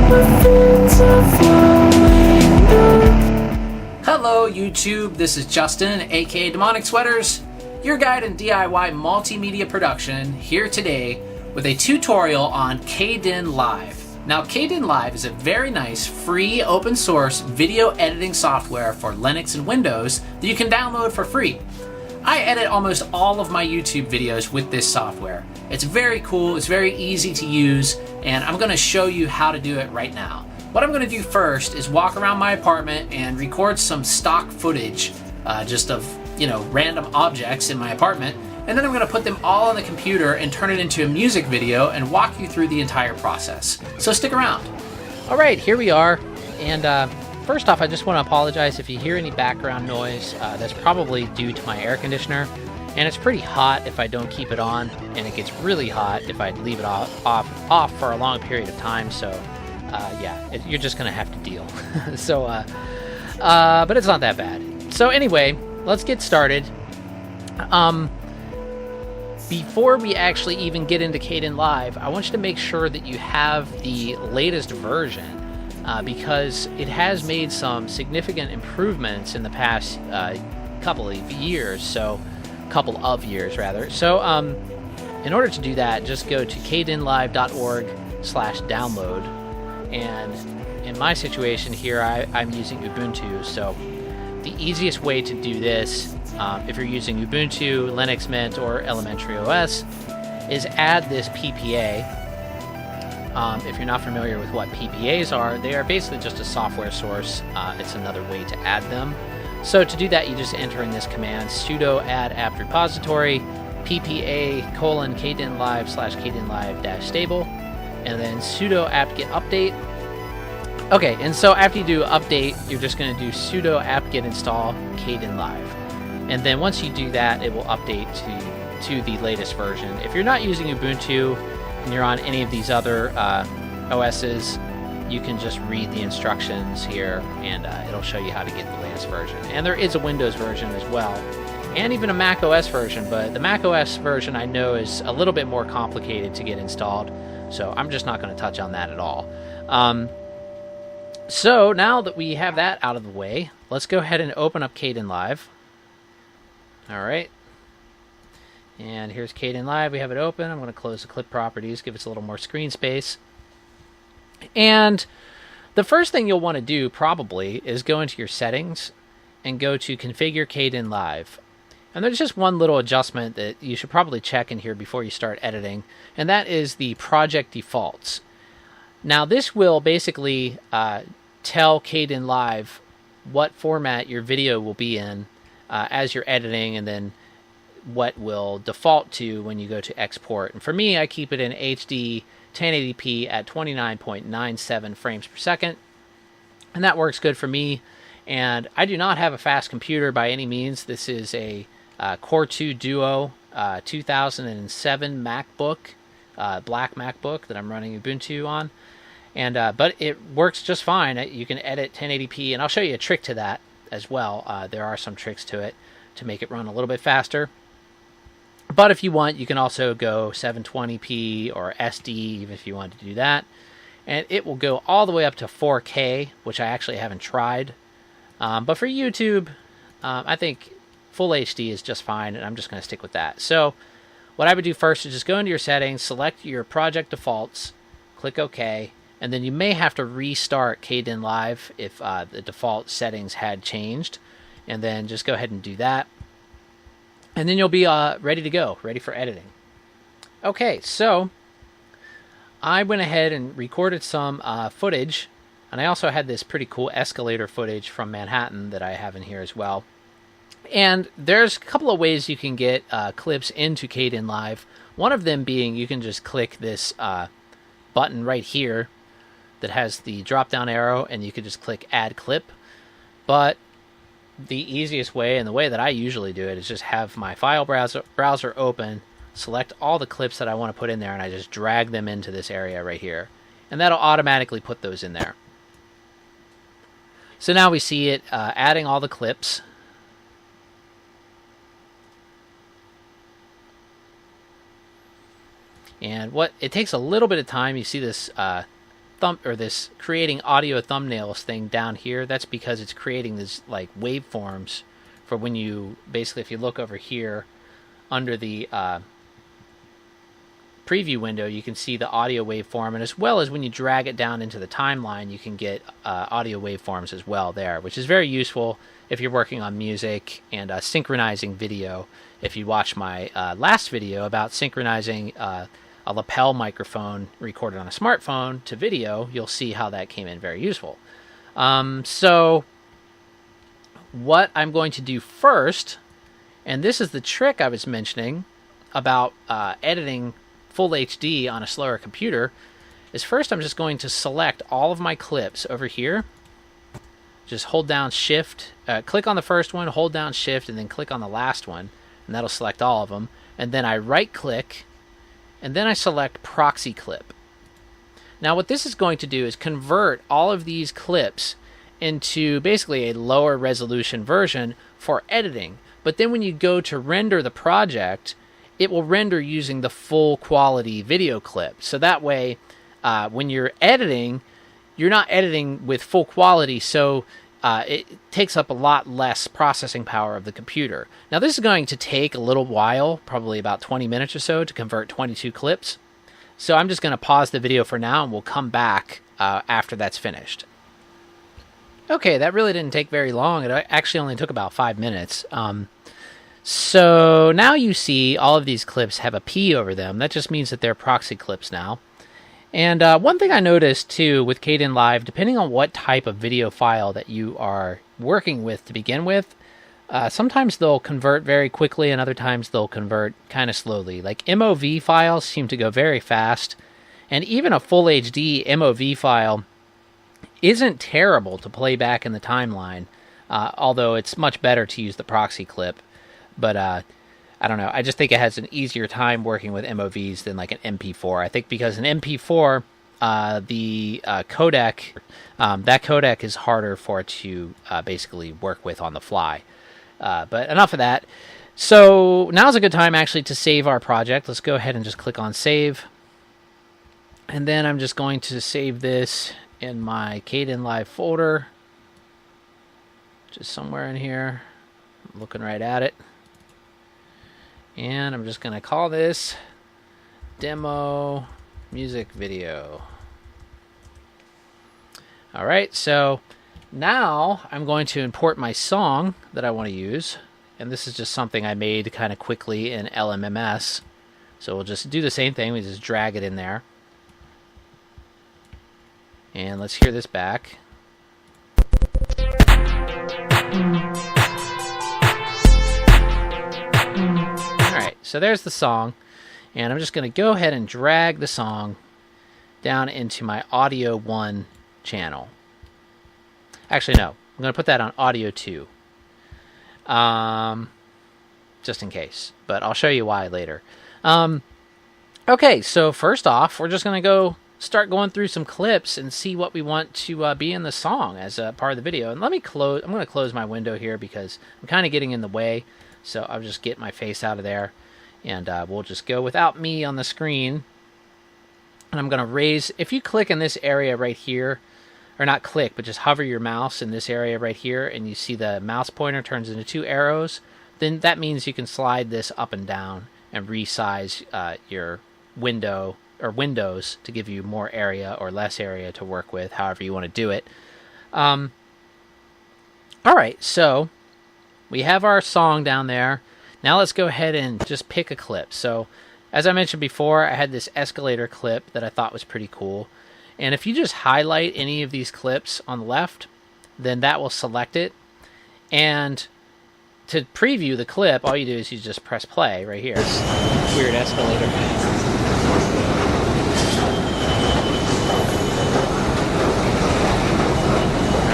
Hello YouTube, this is Justin, aka Demonic Sweaters, your guide in DIY multimedia production, here today with a tutorial on Kdenlive. Now Kdenlive is a very nice free open source video editing software for Linux and Windows that you can download for free. I edit almost all of my YouTube videos with this software. It's very cool, it's very easy to use, and I'm going to show you how to do it right now. What I'm going to do first is walk around my apartment and record some stock footage just of, random objects in my apartment, and then I'm going to put them all on the computer and turn it into a music video and walk you through the entire process. So stick around. Alright, here we are, and first off I just want to apologize if you hear any background noise. That's probably due to my air conditioner, and it's pretty hot if I don't keep it on, and it gets really hot if I leave it off for a long period of time, so you're just gonna have to deal. But it's not that bad. So anyway, let's get started. Before we actually even get into Kdenlive, I want you to make sure that you have the latest version, because it has made some significant improvements in the past couple of years. So in order to do that, just go to kdenlive.org/download. And in my situation here, I'm using Ubuntu, so the easiest way to do this, if you're using Ubuntu, Linux Mint, or Elementary OS, is add this PPA. If you're not familiar with what PPAs are, they are basically just a software source. It's another way to add them. So to do that, you just enter in this command, sudo add apt repository, ppa:/kdenlive/kdenlive-stable, and then sudo apt-get update. Okay, and so after you do update, you're just going to do sudo apt-get install Kdenlive. And then once you do that, it will update to the latest version. If you're not using Ubuntu and you're on any of these other OSs, you can just read the instructions here, and it'll show you how to get the latest version. And there is a Windows version as well, and even a Mac OS version, but the Mac OS version I know is a little bit more complicated to get installed, so I'm just not going to touch on that at all. So now that we have that out of the way, let's go ahead and open up Kdenlive. Alright, and here's Kdenlive. We have it open. I'm going to close the clip properties, give us a little more screen space. And the first thing you'll want to do probably is go into your settings and go to configure Kdenlive. And there's just one little adjustment that you should probably check in here before you start editing, and that is the project defaults. Now this will basically tell Kdenlive what format your video will be in as you're editing, and then what will default to when you go to export. And for me, I keep it in HD 1080p at 29.97 frames per second, and that works good for me. And I do not have a fast computer by any means. This is a Core 2 Duo 2007 MacBook, black MacBook that I'm running Ubuntu on, and but it works just fine. You can edit 1080p, and I'll show you a trick to that as well. There are some tricks to it to make it run a little bit faster. But if you want, you can also go 720p or SD, even if you want to do that. And it will go all the way up to 4K, which I actually haven't tried. But for YouTube, I think Full HD is just fine, and I'm just going to stick with that. So what I would do first is just go into your settings, select your project defaults, click OK, and then you may have to restart Kdenlive if the default settings had changed. And then just go ahead and do that. And then you'll be ready to go, ready for editing. Okay, so I went ahead and recorded some footage, and I also had this pretty cool escalator footage from Manhattan that I have in here as well. And there's a couple of ways you can get clips into Kdenlive. One of them being you can just click this button right here that has the drop-down arrow, and you can just click Add Clip. But the easiest way, and the way that I usually do it, is just have my file browser open, select all the clips that I want to put in there, and I just drag them into this area right here. And that'll automatically put those in there. So now we see it adding all the clips. And it takes a little bit of time. You see this this creating audio thumbnails thing down here, that's because it's creating this like waveforms for when you basically, if you look over here under the preview window, you can see the audio waveform, and as well as when you drag it down into the timeline, you can get audio waveforms as well there, which is very useful if you're working on music and synchronizing video. If you watch my last video about synchronizing a lapel microphone recorded on a smartphone to video, you'll see how that came in very useful. So what I'm going to do first, and this is the trick I was mentioning about editing full HD on a slower computer, is first I'm just going to select all of my clips over here. Just hold down shift, click on the first one, hold down shift, and then click on the last one, and that'll select all of them. And then I right click, and then I select proxy clip. Now what this is going to do is convert all of these clips into basically a lower resolution version for editing. But then when you go to render the project, it will render using the full quality video clip. So that way, when you're editing, you're not editing with full quality, so it takes up a lot less processing power of the computer. Now this is going to take a little while, probably about 20 minutes or so, to convert 22 clips. So I'm just going to pause the video for now, and we'll come back after that's finished. Okay, that really didn't take very long. It actually only took about 5 minutes. So now you see all of these clips have a P over them. That just means that they're proxy clips now. And one thing I noticed too with Kdenlive, depending on what type of video file that you are working with to begin with, sometimes they'll convert very quickly and other times they'll convert kind of slowly. Like MOV files seem to go very fast, and even a full HD MOV file isn't terrible to play back in the timeline, although it's much better to use the proxy clip. But I don't know. I just think it has an easier time working with MOVs than like an MP4. I think because an MP4, the codec, that codec is harder for it to basically work with on the fly. But enough of that. So now's a good time actually to save our project. Let's go ahead and just click on save. And then I'm just going to save this in my Kdenlive folder. Just somewhere in here. I'm looking right at it. And I'm just going to call this demo music video. Alright, so now I'm going to import my song that I want to use. And this is just something I made kind of quickly in LMMS. So we'll just do the same thing. We just drag it in there. And let's hear this back. So there's the song, and I'm just going to go ahead and drag the song down into my Audio 1 channel. Actually, no. I'm going to put that on Audio 2. Just in case, but I'll show you why later. Okay, so first off, we're just going to start going through some clips and see what we want to be in the song as a part of the video. And I'm going to close my window here because I'm kind of getting in the way, so I'll just get my face out of there. And we'll just go without me on the screen. And I'm going to raise, if you click in this area right here, or not click, but just hover your mouse in this area right here, and you see the mouse pointer turns into 2 arrows, then that means you can slide this up and down and resize your window or windows to give you more area or less area to work with, however you want to do it. Alright, so we have our song down there. Now let's go ahead and just pick a clip. So, as I mentioned before, I had this escalator clip that I thought was pretty cool. And if you just highlight any of these clips on the left, then that will select it. And to preview the clip, all you do is you just press play right here. This weird escalator.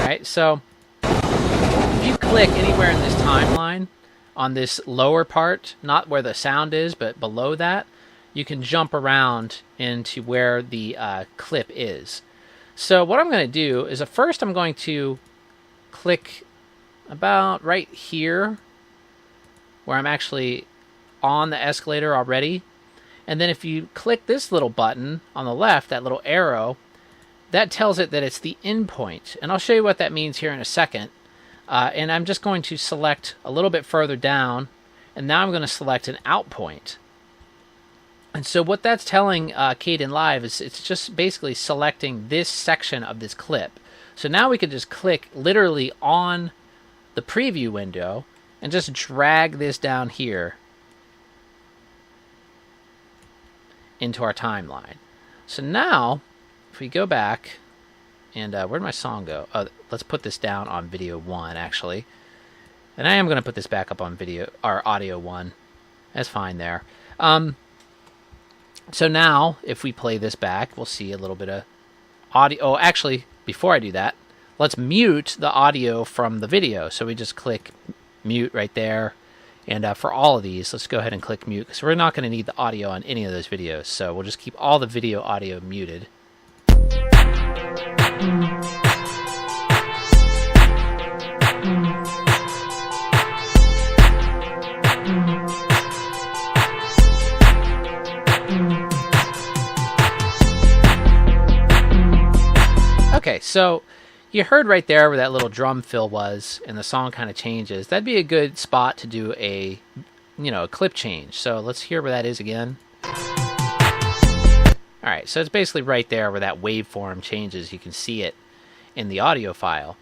Alright, so if you click anywhere in this timeline, on this lower part, not where the sound is, but below that, you can jump around into where the clip is. So what I'm going to do is first I'm going to click about right here, where I'm actually on the escalator already. And then if you click this little button on the left, that little arrow, that tells it that it's the in point. And I'll show you what that means here in a second. And I'm just going to select a little bit further down, and now I'm going to select an out point. And so what that's telling Kdenlive is it's just basically selecting this section of this clip. So now we can just click literally on the preview window and just drag this down here into our timeline. So now, if we go back, and where'd my song go? Oh, let's put this down on video 1, actually. And I am going to put this back up on video or audio 1. That's fine there. So now, if we play this back, we'll see a little bit of audio. Oh, actually, before I do that, let's mute the audio from the video. So we just click mute right there. And for all of these, let's go ahead and click mute, because we're not going to need the audio on any of those videos. So we'll just keep all the video audio muted. Okay, so you heard right there where that little drum fill was, and the song kind of changes. That'd be a good spot to do a, a clip change. So let's hear where that is again. All right, so it's basically right there where that waveform changes. You can see it in the audio file.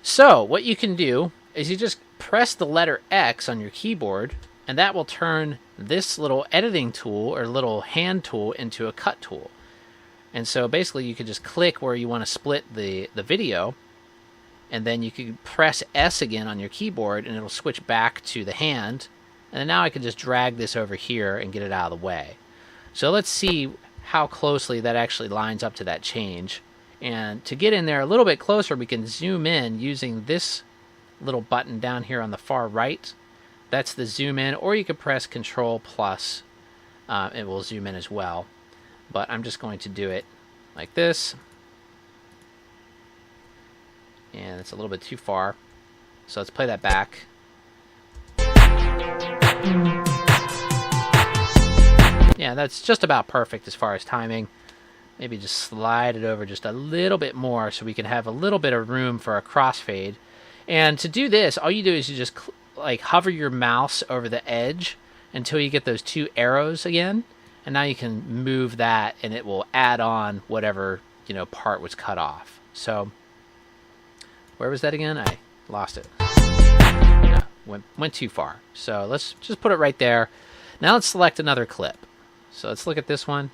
So what you can do is you just press the letter X on your keyboard, and that will turn this little editing tool or little hand tool into a cut tool. And so basically you could just click where you want to split the video, and then you can press S again on your keyboard and it'll switch back to the hand. And then now I can just drag this over here and get it out of the way. So let's see how closely that actually lines up to that change. And to get in there a little bit closer, we can zoom in using this little button down here on the far right. That's the zoom in, or you could press Control plus. It will zoom in as well. But I'm just going to do it like this. And it's a little bit too far. So let's play that back. Yeah, that's just about perfect as far as timing. Maybe just slide it over just a little bit more so we can have a little bit of room for a crossfade. And to do this, all you do is you just hover your mouse over the edge until you get those two arrows again. And now you can move that, and it will add on whatever part was cut off. So where was that again? I lost it. No, went too far. So let's just put it right there. Now let's select another clip. So let's look at this one.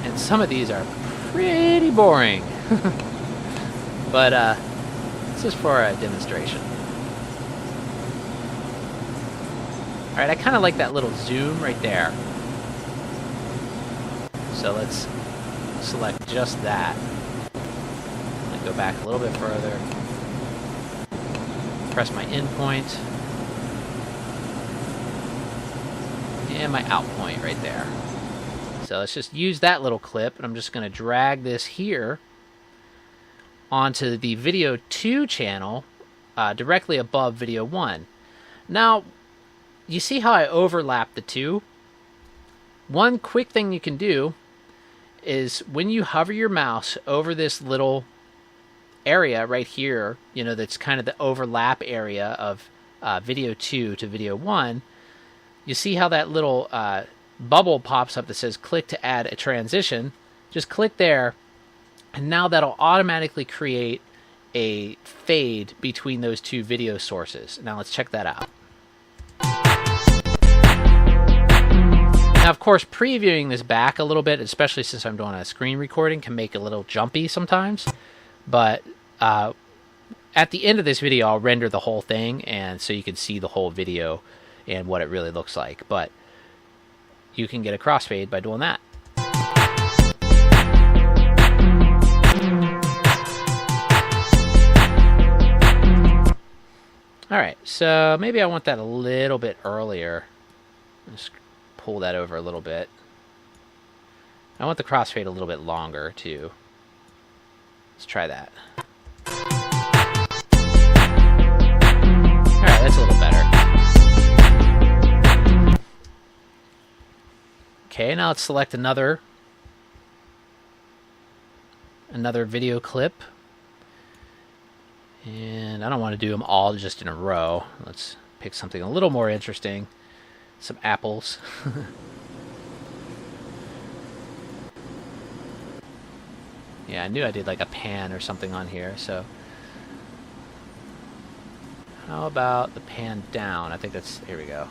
And some of these are pretty boring. But it's just for a demonstration. All right, I kind of like that little zoom right there. So let's select just that. And go back a little bit further. Press my in point. And my out point right there. So let's just use that little clip, and I'm just going to drag this here onto the video 2 channel directly above video 1. Now, you see how I overlap the two? One quick thing you can do is when you hover your mouse over this little area right here, that's kind of the overlap area of video 2 to video 1, you see how that little bubble pops up that says click to add a transition. Just click there, and now that'll automatically create a fade between those two video sources. Now let's check that out. Now, of course, previewing this back a little bit, especially since I'm doing a screen recording, can make it a little jumpy sometimes. But at the end of this video, I'll render the whole thing, and so you can see the whole video and what it really looks like. But you can get a crossfade by doing that. All right, so maybe I want that a little bit earlier. Just pull that over a little bit. I want the crossfade a little bit longer too. Let's try that. All right, that's a little better. Okay, now let's select another another video clip. And I don't want to do them all just in a row. Let's pick something a little more interesting. Some apples. Yeah, I knew I did like a pan or something on here, so how about the pan down? I think that's, here we go.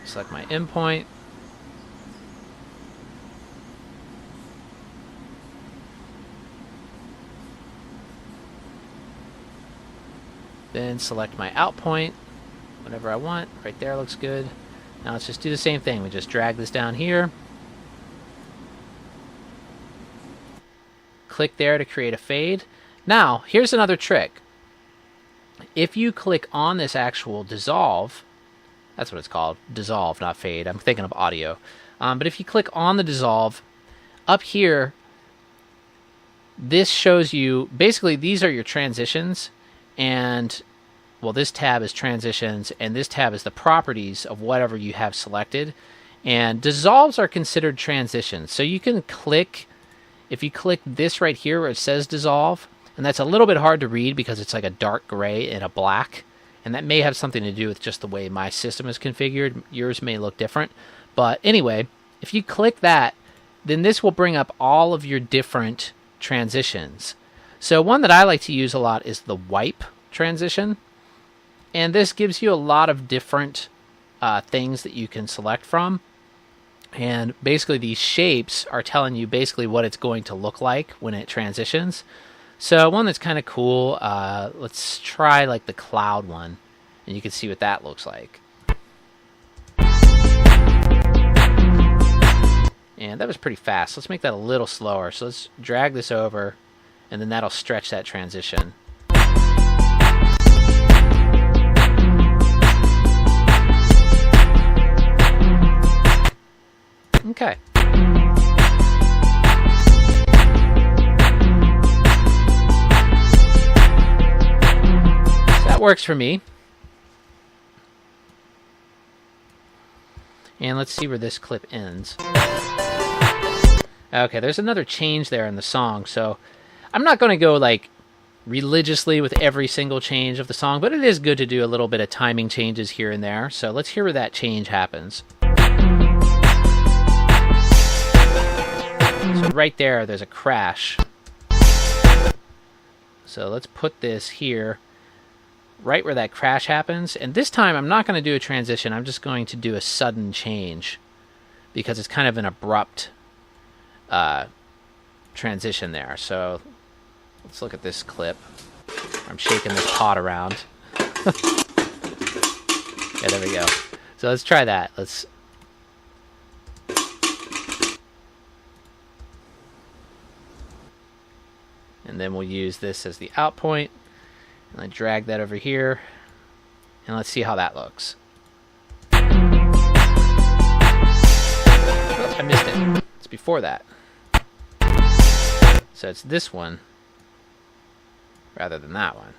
Select my endpoint. Then select my out point, whatever I want. Right there looks good. Now let's just do the same thing. We just drag this down here. Click there to create a fade. Now, here's another trick. If you click on this actual dissolve, that's what it's called, dissolve, not fade. I'm thinking of audio. But if you click on the dissolve, up here, this shows you, basically these are your transitions, and well, this tab is transitions, and this tab is the properties of whatever you have selected. And dissolves are considered transitions. So you can click, if you click this right here where it says dissolve, and that's a little bit hard to read because it's like a dark gray and a black, and that may have something to do with just the way my system is configured. Yours may look different. But anyway, if you click that, then this will bring up all of your different transitions. So one that I like to use a lot is the wipe transition. And this gives you a lot of different things that you can select from. And basically these shapes are telling you basically what it's going to look like when it transitions. So one that's kind of cool, let's try like the cloud one, and you can see what that looks like. And that was pretty fast. Let's make that a little slower. So let's drag this over, and then that'll stretch that transition. Okay. So that works for me. And let's see where this clip ends. Okay, there's another change there in the song, so I'm not going to go like religiously with every single change of the song, but it is good to do a little bit of timing changes here and there. So let's hear where that change happens. So right there's a crash. So let's put this here, right where that crash happens. And this time I'm not going to do a transition. I'm just going to do a sudden change because it's kind of an abrupt transition there. So let's look at this clip. I'm shaking this pot around. Yeah, there we go. So let's try that. Let's. And then we'll use this as the out point. And I drag that over here. And let's see how that looks. Oh, I missed it. It's before that. So it's this one rather than that one.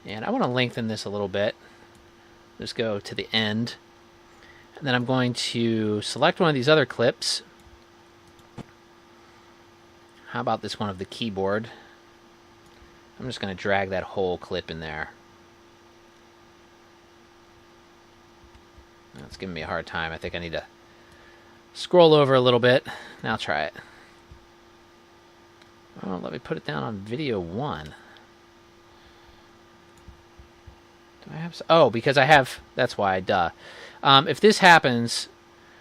And I want to lengthen this a little bit. Just go to the end. And then I'm going to select one of these other clips. How about this one of the keyboard? I'm just going to drag that whole clip in there. It's giving me a hard time. I think I need to scroll over a little bit. Now try it. Oh, let me put it down on video 1. Do I have... Oh, because I have... That's why, duh. If this happens...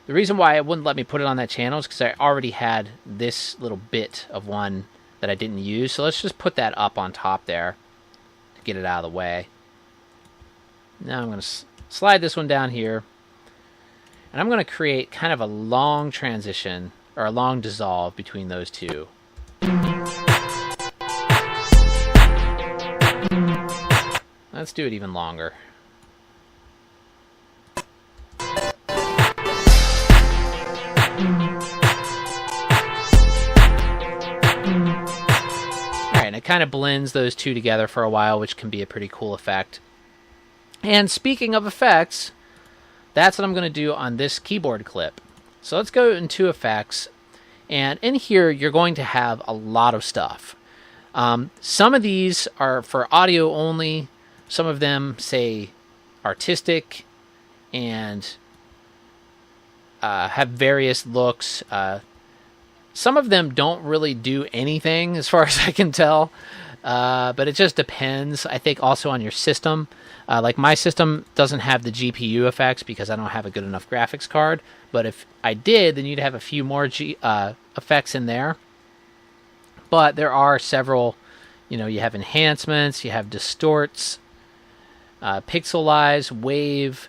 The reason why it wouldn't let me put it on that channel is because I already had this little bit of one that I didn't use. So let's just put that up on top there to get it out of the way. Now I'm going to slide this one down here. And I'm going to create kind of a long transition, or a long dissolve between those two. Let's do it even longer. kind of blends those two together for a while, which can be a pretty cool effect. And speaking of effects, that's what I'm going to do on this keyboard clip. So let's go into effects, and in here you're going to have a lot of stuff. Some of these are for audio only, some of them say artistic and have various looks. Some of them don't really do anything as far as I can tell, but it just depends, I think, also on your system. Like my system doesn't have the GPU effects because I don't have a good enough graphics card, but if I did, then you'd have a few more effects in there. But there are several, you have enhancements, you have distorts, pixelize, wave,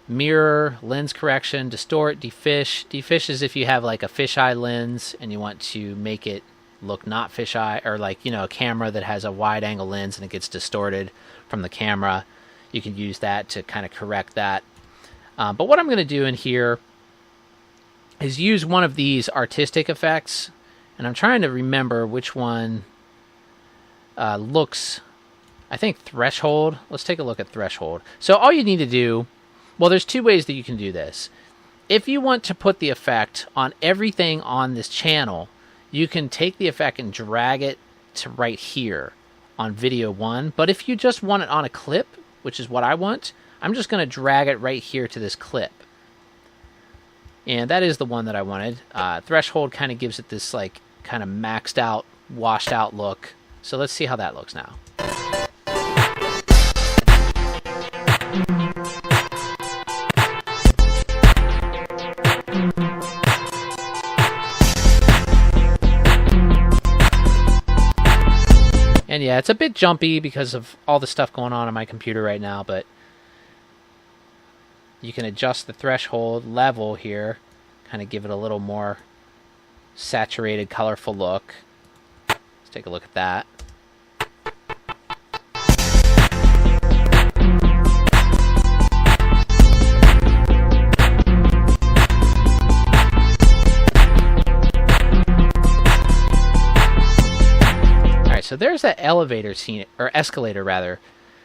mirror, lens correction, distort, defish. Defish is if you have like a fisheye lens and you want to make it look not fisheye, or like, a camera that has a wide angle lens and it gets distorted from the camera. You can use that to kind of correct that. But what I'm going to do in here is use one of these artistic effects, and I'm trying to remember which one looks, I think threshold. Let's take a look at threshold. So all you need to do, well, there's two ways that you can do this. If you want to put the effect on everything on this channel, you can take the effect and drag it to right here on video 1. But if you just want it on a clip, which is what I want, I'm just going to drag it right here to this clip. And that is the one that I wanted. Threshold kind of gives it this like kind of maxed out, washed out look. So let's see how that looks now. And yeah, it's a bit jumpy because of all the stuff going on my computer right now, but you can adjust the threshold level here, kind of give it a little more saturated, colorful look. Let's take a look at that. So there's that elevator scene, or escalator rather,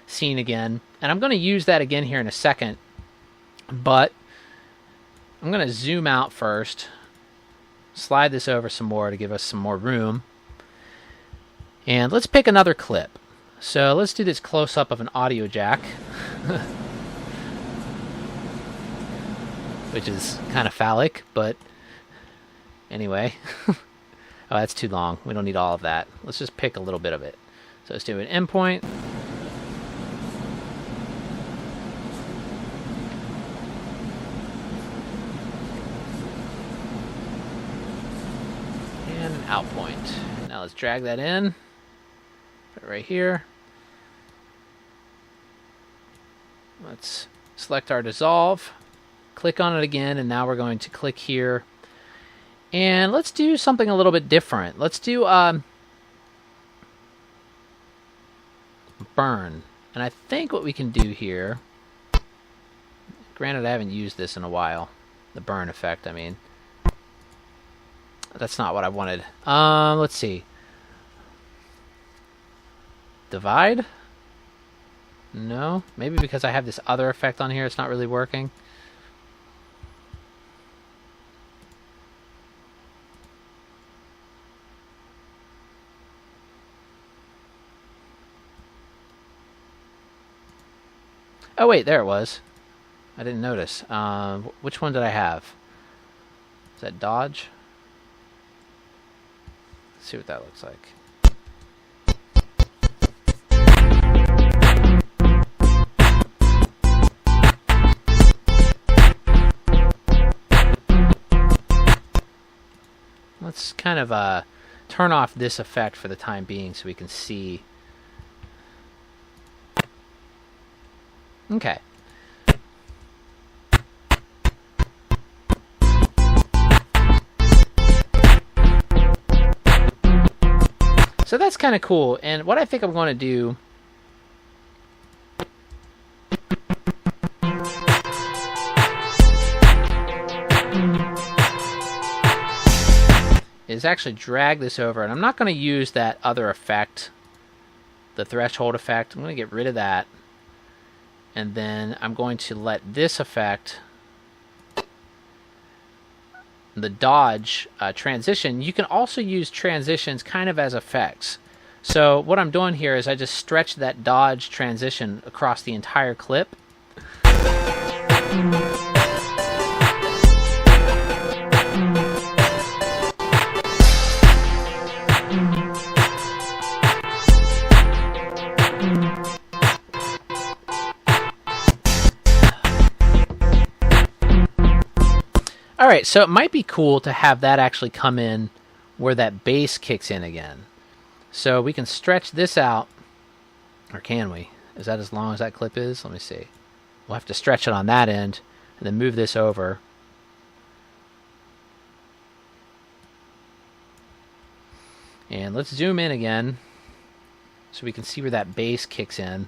scene again. And I'm going to use that again here in a second. But I'm going to zoom out first. Slide this over some more to give us some more room. And let's pick another clip. So let's do this close-up of an audio jack. Which is kind of phallic, but anyway. Oh, that's too long. We don't need all of that. Let's just pick a little bit of it. So let's do an endpoint. And an out point. Now let's drag that in. Put it right here. Let's select our dissolve. Click on it again, and now we're going to click here. And let's do something a little bit different. Let's do burn. And I think what we can do here, granted I haven't used this in a while, the burn effect, I mean. That's not what I wanted. Let's see. Divide? No? Maybe because I have this other effect on here, it's not really working. Oh wait, there it was. I didn't notice. Which one did I have? Is that dodge? Let's see what that looks like. Let's kind of turn off this effect for the time being so we can see. Okay. So that's kind of cool. And what I think I'm going to do is actually drag this over, and I'm not going to use that other effect, the threshold effect. I'm going to get rid of that, and then I'm going to let this effect, the dodge transition. You can also use transitions kind of as effects. So what I'm doing here is I just stretch that dodge transition across the entire clip. Alright, so it might be cool to have that actually come in where that bass kicks in again. So we can stretch this out, or can we? Is that as long as that clip is? Let me see. We'll have to stretch it on that end, and then move this over. And let's zoom in again, so we can see where that bass kicks in,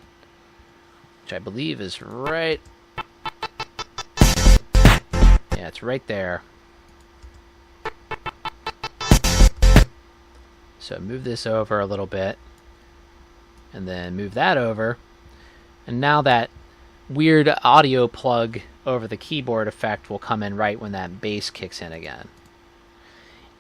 which I believe is right... Yeah, it's right there. So move this over a little bit, and then move that over, and now that weird audio plug over the keyboard effect will come in right when that bass kicks in again.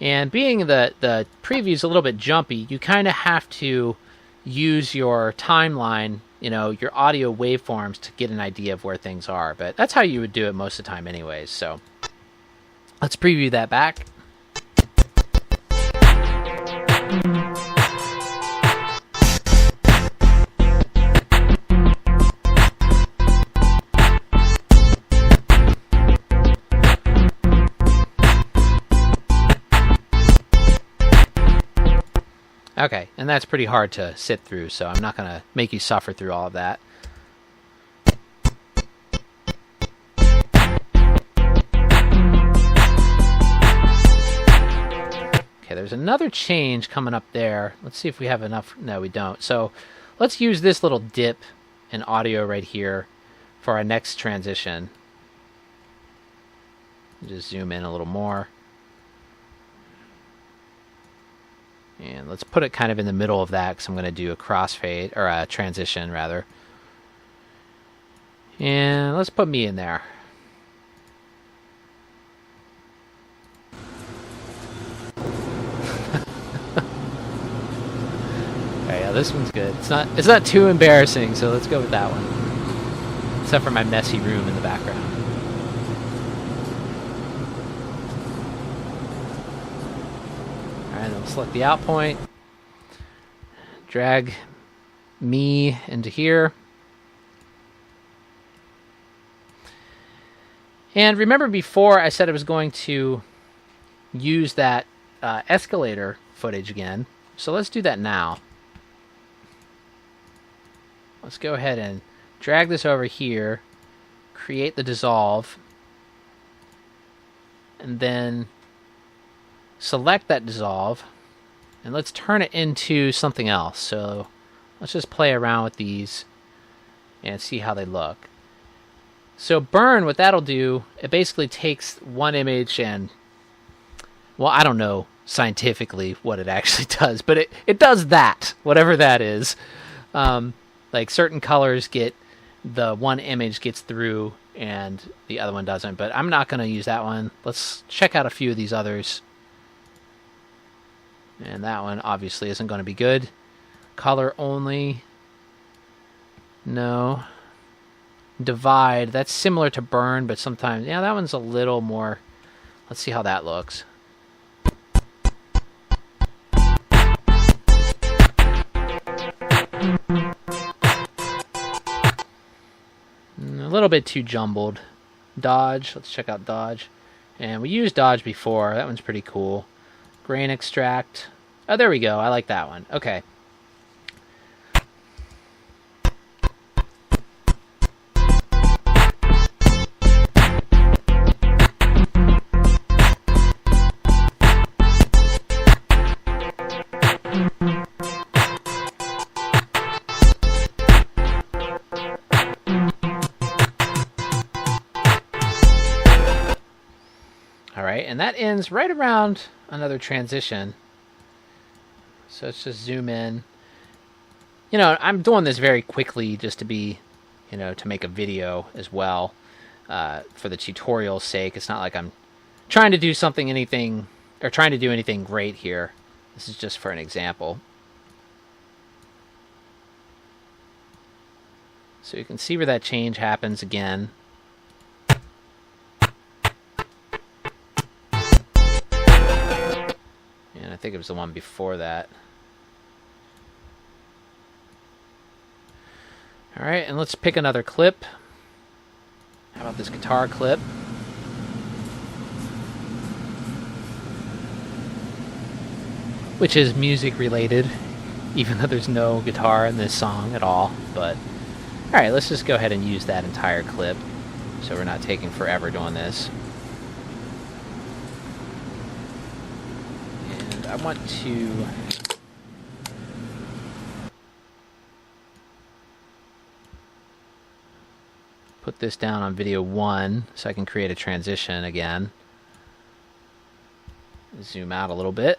And being the preview is a little bit jumpy, you kind of have to use your timeline, you know, your audio waveforms to get an idea of where things are. But that's how you would do it most of the time anyways. So let's preview that back. Okay, and that's pretty hard to sit through, so I'm not going to make you suffer through all of that. Okay, there's another change coming up there. Let's see if we have enough. No, we don't. So let's use this little dip in audio right here for our next transition. Just zoom in a little more. And let's put it kind of in the middle of that, because I'm going to do a crossfade, or a transition rather. And let's put me in there. Okay, yeah, this one's good. It's not too embarrassing, so let's go with that one. Except for my messy room in the background. And then we'll select the out point, drag me into here. And remember before I said I was going to use that escalator footage again. So let's do that now. Let's go ahead and drag this over here, create the dissolve, and then select that dissolve, and let's turn it into something else. So let's just play around with these and see how they look. So burn, what that'll do, it basically takes one image and, well, I don't know scientifically what it actually does, but it does that, whatever that is. Like certain colors get, the one image gets through and the other one doesn't, but I'm not going to use that one. Let's check out a few of these others. And that one obviously isn't going to be good. Color only. No. Divide. That's similar to burn, but sometimes, yeah, that one's a little more. Let's see how that looks. A little bit too jumbled. Dodge. Let's check out dodge. And we used dodge before. That one's pretty cool. Grain extract. Oh, there we go. I like that one. Okay. Alright, and that ends right around another transition. So let's just zoom in. You know, I'm doing this very quickly just to be, you know, to make a video as well. For the tutorial's sake. It's not like I'm trying to do anything great here. This is just for an example. So you can see where that change happens again. And I think it was the one before that. Alright, and let's pick another clip. How about this guitar clip? Which is music related, even though there's no guitar in this song at all. But alright, let's just go ahead and use that entire clip so we're not taking forever doing this. And I want to put this down on video 1 so I can create a transition again. Zoom out a little bit.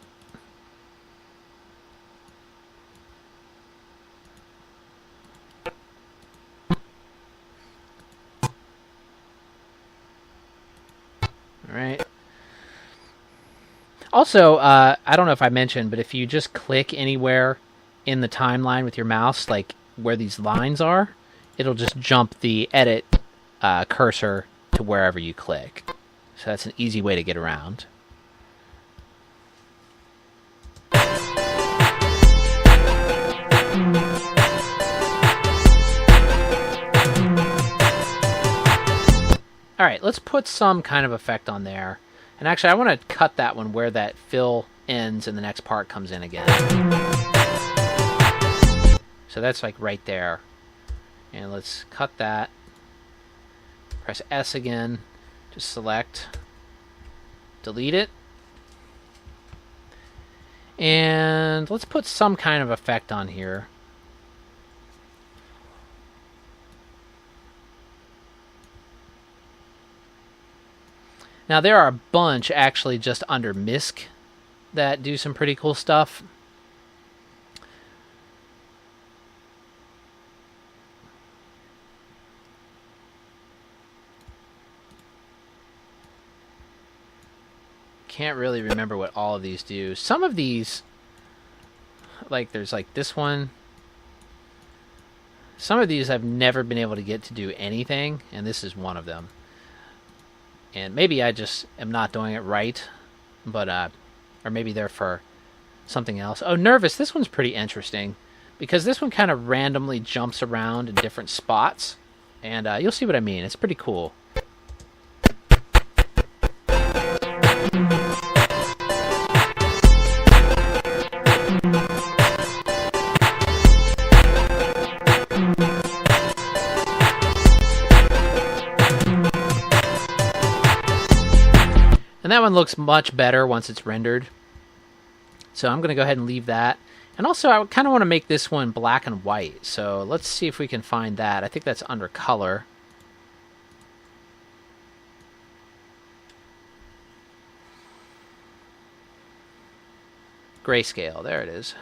Alright. Also, I don't know if I mentioned, but if you just click anywhere in the timeline with your mouse, like where these lines are, it'll just jump the edit cursor to wherever you click. So that's an easy way to get around. Alright, let's put some kind of effect on there. And actually, I want to cut that one where that fill ends and the next part comes in again. So that's like right there. And let's cut that. Press S again. Just select. Delete it. And let's put some kind of effect on here. Now there are a bunch actually just under MISC that do some pretty cool stuff. Can't really remember what all of these do. Some of these, like there's like this one. Some of these I've never been able to get to do anything, and this is one of them. And maybe I just am not doing it right, but or maybe they're for something else. Oh, nervous. This one's pretty interesting because this one kind of randomly jumps around in different spots, and you'll see what I mean. It's pretty cool. And that one looks much better once it's rendered. So I'm going to go ahead and leave that. And also, I kind of want to make this one black and white. So let's see if we can find that. I think that's under color. Grayscale. There it is.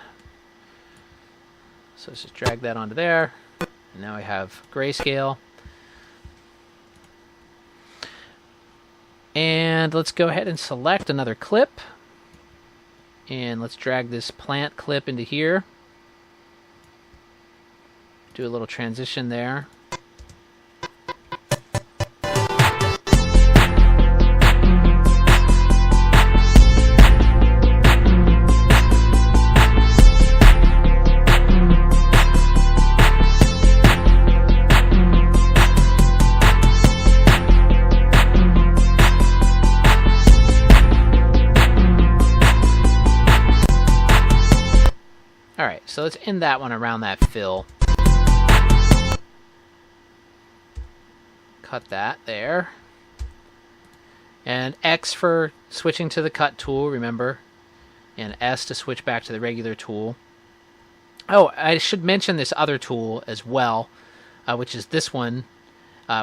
So let's just drag that onto there. And now we have grayscale. And let's go ahead and select another clip. And let's drag this plant clip into here. Do a little transition there. Alright, so let's end that one around that fill. Cut that there. And X for switching to the cut tool, remember. And S to switch back to the regular tool. Oh, I should mention this other tool as well, which is this one,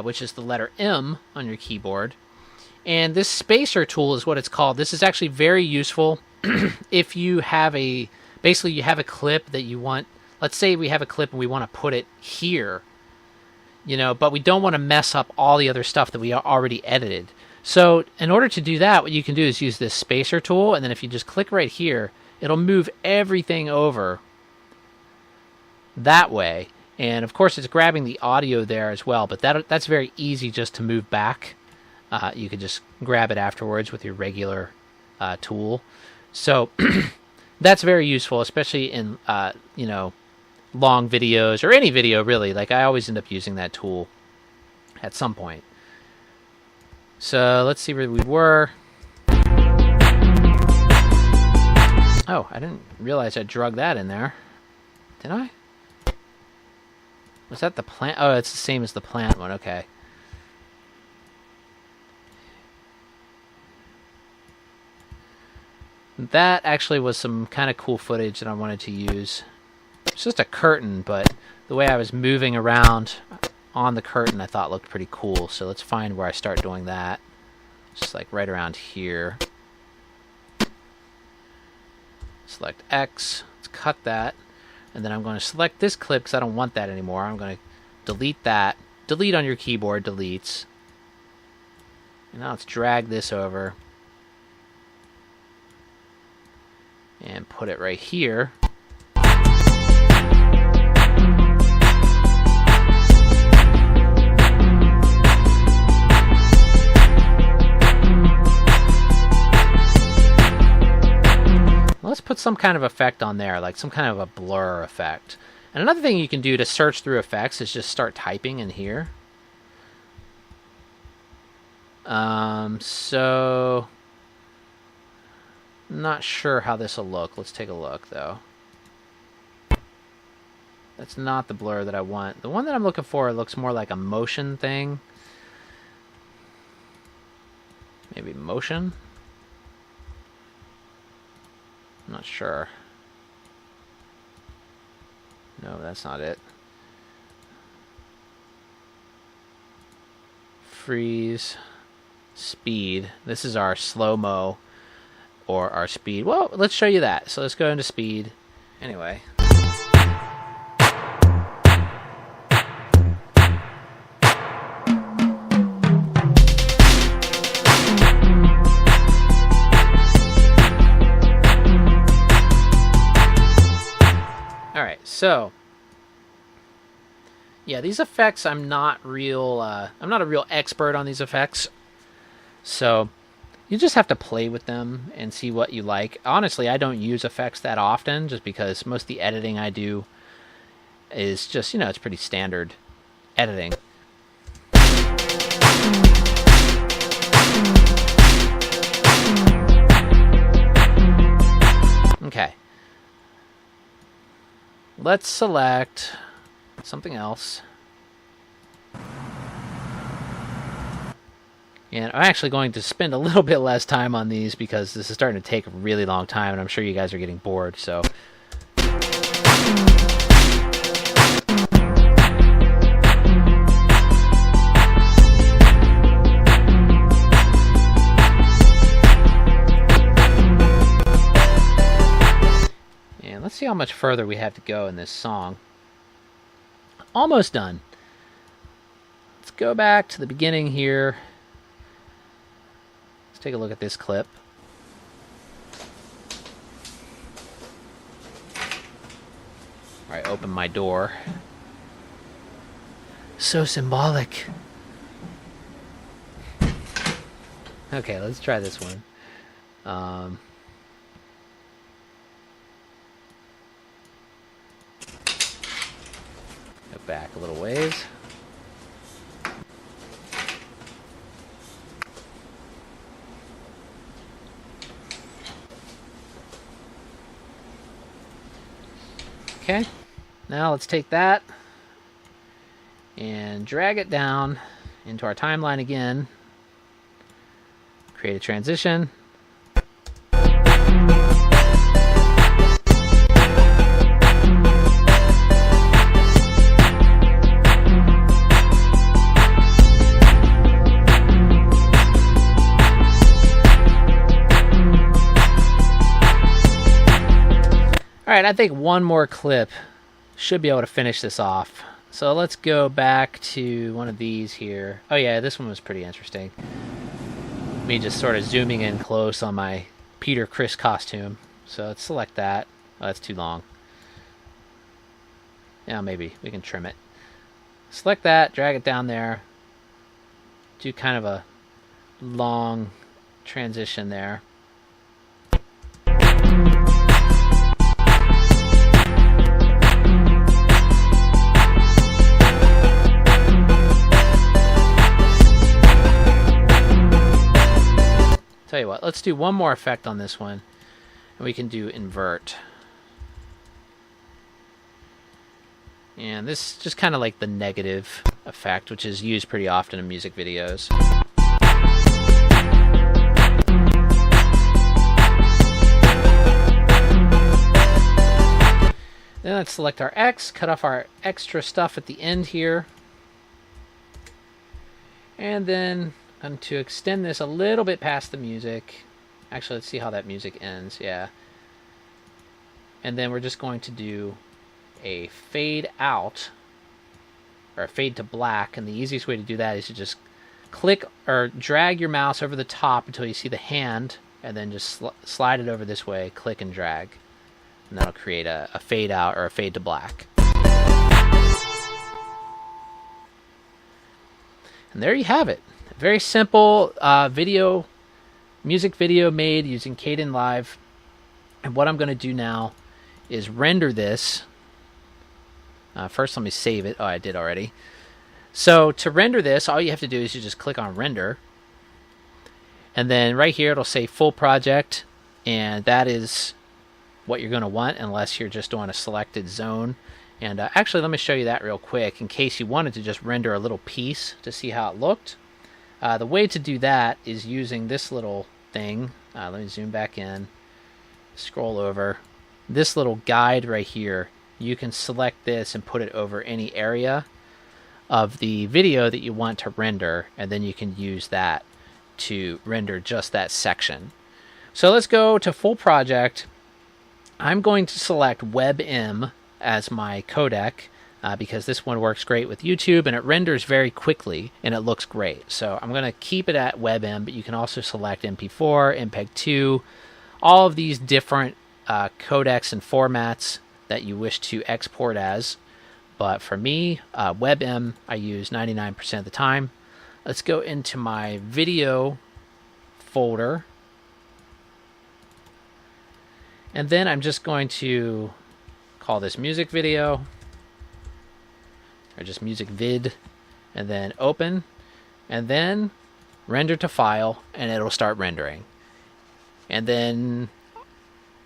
which is the letter M on your keyboard. And this spacer tool is what it's called. This is actually very useful if you have a, basically you have a clip that you want, let's say we have a clip and we want to put it here, you know, but we don't want to mess up all the other stuff that we already edited. So in order to do that, what you can do is use this spacer tool, and then if you just click right here, it'll move everything over that way. And of course it's grabbing the audio there as well, but that's very easy just to move back. You could just grab it afterwards with your regular tool. So that's very useful, especially in you know, long videos or any video really. Like I always end up using that tool at some point. So let's see where we were. Oh, I didn't realize I drug that in there. Did I? Was that the plant? Oh, it's the same as the plant one. Okay. That actually was some kind of cool footage that I wanted to use. It's just a curtain, but the way I was moving around on the curtain I thought looked pretty cool. So let's find where I start doing that. Just like right around here. Select X. Let's cut that. And then I'm going to select this clip because I don't want that anymore. I'm going to delete that. Delete on your keyboard, deletes. And now let's drag this over. And put it right here. Let's put some kind of effect on there, like some kind of a blur effect. And another thing you can do to search through effects is just start typing in here. So not sure how this will look. Let's take a look though. That's not the blur that I want. The one that I'm looking for looks more like a motion thing. Maybe motion? I'm not sure. No, that's not it. Freeze. Speed. This is our slow-mo or our speed. Well, let's show you that. So let's go into speed. Anyway. So, yeah, these effects I'm not a real expert on these effects. So, you just have to play with them and see what you like. Honestly, I don't use effects that often just because most of the editing I do is just, you know, it's pretty standard editing. Okay. Let's select something else. And I'm actually going to spend a little bit less time on these because this is starting to take a really long time and I'm sure you guys are getting bored, so. Let's see how much further we have to go in this song. Almost done. Let's go back to the beginning here. Let's take a look at this clip. Alright, open my door. So symbolic. Okay, let's try this one. Back a little ways. Okay, now let's take that and drag it down into our timeline again. Create a transition. Alright, I think one more clip should be able to finish this off. So let's go back to one of these here. Oh yeah, this one was pretty interesting. Me just sort of zooming in close on my Peter Criss costume. So let's select that. Oh, that's too long. Yeah, maybe we can trim it. Select that, drag it down there. Do kind of a long transition there. Tell you what, let's do one more effect on this one, and we can do invert. And this is just kind of like the negative effect, which is used pretty often in music videos. Then let's select our X, cut off our extra stuff at the end here. And then to extend this a little bit past the music. Actually, let's see how that music ends. Yeah. And then we're just going to do a fade out, or a fade to black. And the easiest way to do that is to just click or drag your mouse over the top until you see the hand, and then just slide it over this way, click and drag. And that'll create a fade out or a fade to black. And there you have it. Very simple music video made using Kdenlive. And what I'm going to do now is render this. First, let me save it. Oh, I did already. So to render this, all you have to do is you just click on render. And then right here, it'll say full project. And that is what you're going to want, unless you're just on a selected zone. And actually, let me show you that real quick in case you wanted to just render a little piece to see how it looked. The way to do that is using this little thing. Let me zoom back in, scroll over. This little guide right here, you can select this and put it over any area of the video that you want to render, and then you can use that to render just that section. So let's go to full project. I'm going to select WebM as my codec because this one works great with YouTube and it renders very quickly and it looks great. So I'm going to keep it at WebM, but you can also select MP4, MPEG-2, all of these different codecs and formats that you wish to export as. But for me, WebM I use 99% of the time. Let's go into my video folder. And then I'm just going to call this music video, or just music vid, and then open, and then render to file, and it'll start rendering. And then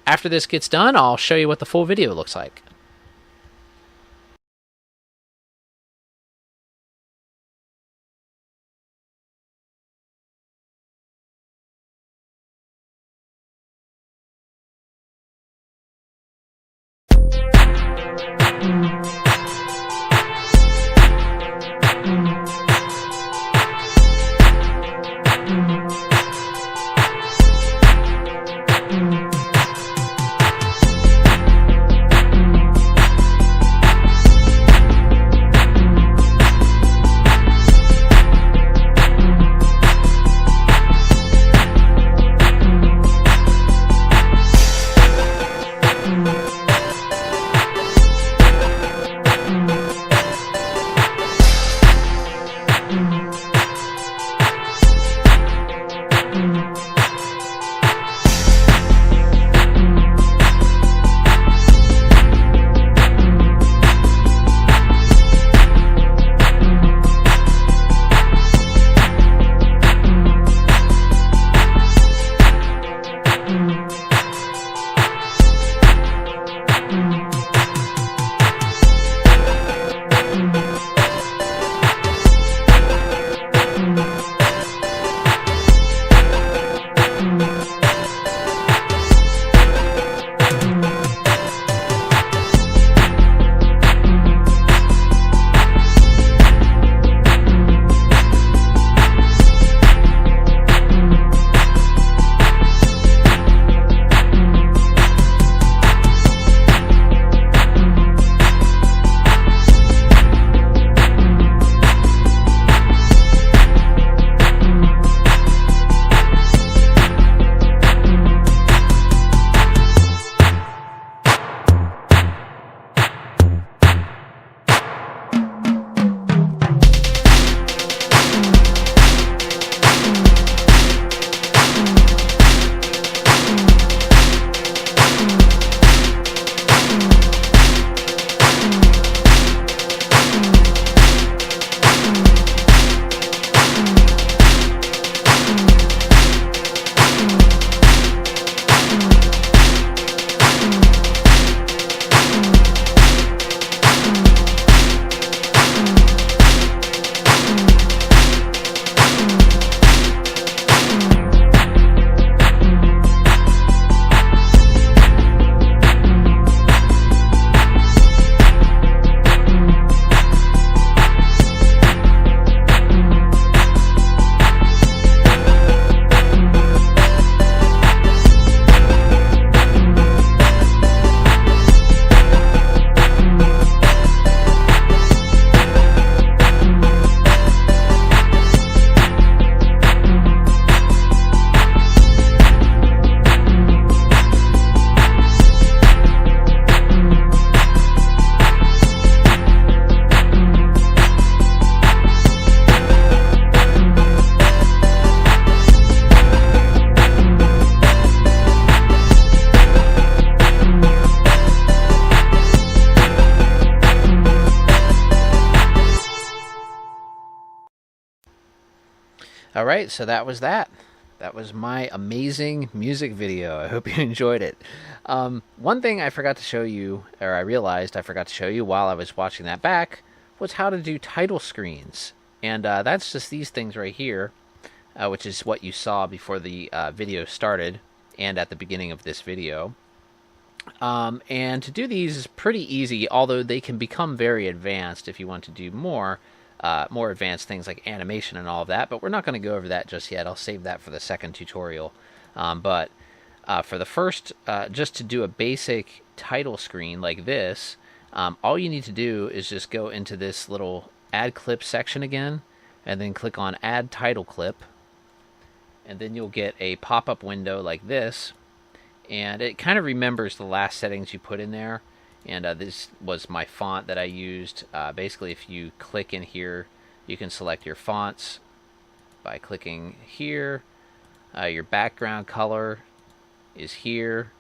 after this gets done, I'll show you what the full video looks like. Alright, so that was that. That was my amazing music video. I hope you enjoyed it. One thing I forgot to show you, or I realized I forgot to show you while I was watching that back, was how to do title screens. And that's just these things right here, which is what you saw before the video started and at the beginning of this video. And to do these is pretty easy, although they can become very advanced if you want to do more advanced things like animation and all of that, but we're not going to go over that just yet. I'll save that for the second tutorial. But for the first, just to do a basic title screen like this, all you need to do is just go into this little Add Clip section again, and then click on Add Title Clip, and then you'll get a pop-up window like this, and it kind of remembers the last settings you put in there. And this was my font that I used. Basically, if you click in here, you can select your fonts by clicking here. Your background color is here.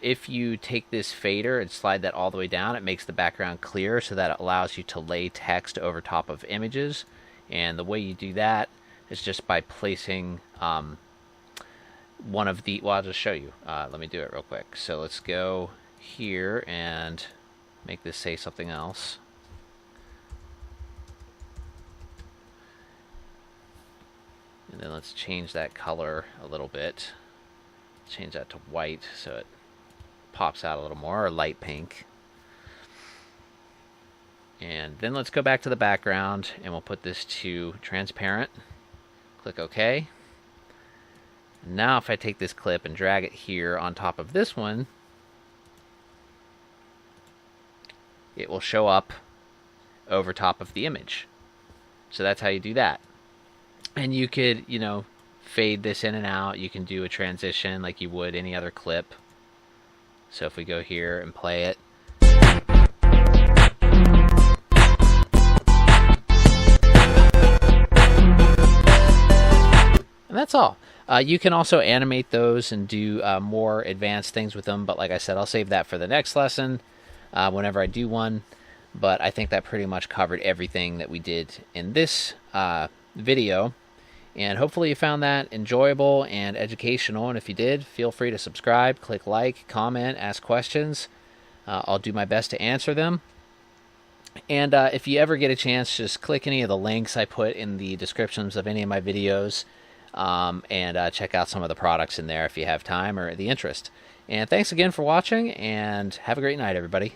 If you take this fader and slide that all the way down, it makes the background clear, so that it allows you to lay text over top of images. And the way you do that is just by placing one of the... Well, I'll just show you. Let me do it real quick. So let's go here and make this say something else. And then let's change that color a little bit. Change that to white so it pops out a little more, or light pink. And then let's go back to the background and we'll put this to transparent. Click OK. Now if I take this clip and drag it here on top of this one, it will show up over top of the image. So that's how you do that. And you could, you know, fade this in and out. You can do a transition like you would any other clip. So if we go here and play it. And that's all. You can also animate those and do more advanced things with them. But like I said, I'll save that for the next lesson. Whenever I do one, but I think that pretty much covered everything that we did in this video, and hopefully you found that enjoyable and educational, and if you did, feel free to subscribe, click like, comment, ask questions. I'll do my best to answer them, and if you ever get a chance, just click any of the links I put in the descriptions of any of my videos, and check out some of the products in there if you have time or the interest. And thanks again for watching, and have a great night, everybody.